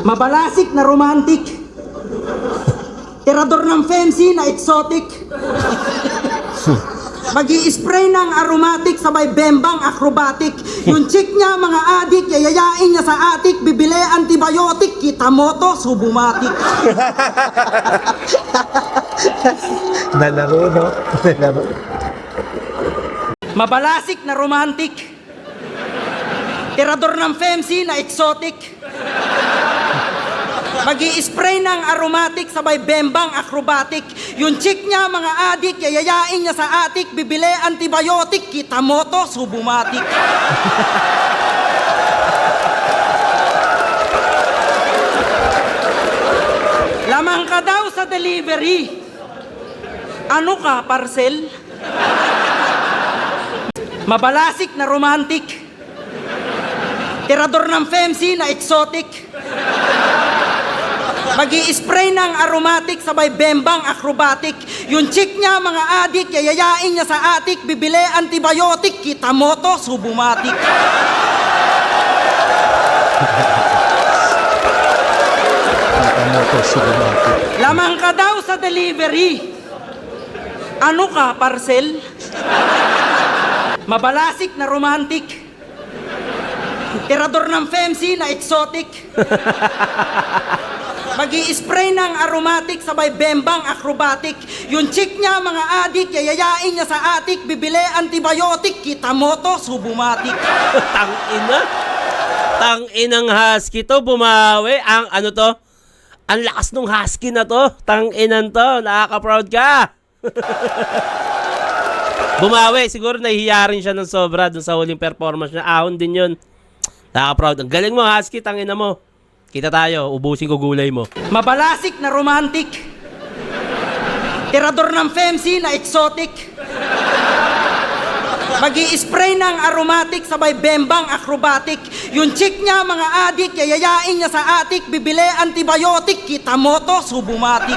Mabalasik na romantic. Tirador ng fancy na exotic. Mag-i-spray ng aromatic sabay bembang acrobatic. Yung chick niya mga adik, yayayain niya sa atik, bibili antibiotic, kita mo to, subumatic. Nalaro, no? Nalaro. Mabalasik na romantic. Tirador ng fancy na exotic. Mag-i-spray ng aromatic sabay bembang acrobatic. Yung chick niya mga adik, yayayain niya sa atik, bibili antibiotic, kita mo to, subumatic. Lamang ka daw sa delivery. Ano ka, parcel? Mabalasik na romantic. Tirador ng fancy na exotic. Mag-i-spray ng aromatic sabay bembang acrobatic. Yung chick niya mga adik, yayayain niya sa atik, bibili antibiotic, kita mo to, subumatic. Lamang ka daw sa delivery. Ano ka, parcel? Mabalasik na romantic. Tirador ng fancy na exotic. Mag-i-spray ng aromatic sabay bembang acrobatic. Yung chick niya mga adik, yayayain niya sa atik, bibili antibiotic, kita mo to, subumatic. Tangina. Tanginang husky to, bumawi. Ang ano to? Ang lakas nung husky na to. Tanginan to, nakaka-proud ka. Bumawi, siguro nahihiya rin siya ng sobra dun sa huling performance niya. Ahon din yun. Nakaka-proud. Ang galing mo, husky, tangina mo. Kita tayo, ubusin ko gulay mo. Mabalasik na romantic. Tirador ng fancy na exotic. Mag-i-spray ng aromatic sabay bembang acrobatic. Yung chick niya mga adik, yayayain niya sa atik, bibili antibiotic, kita mo to, subumatic.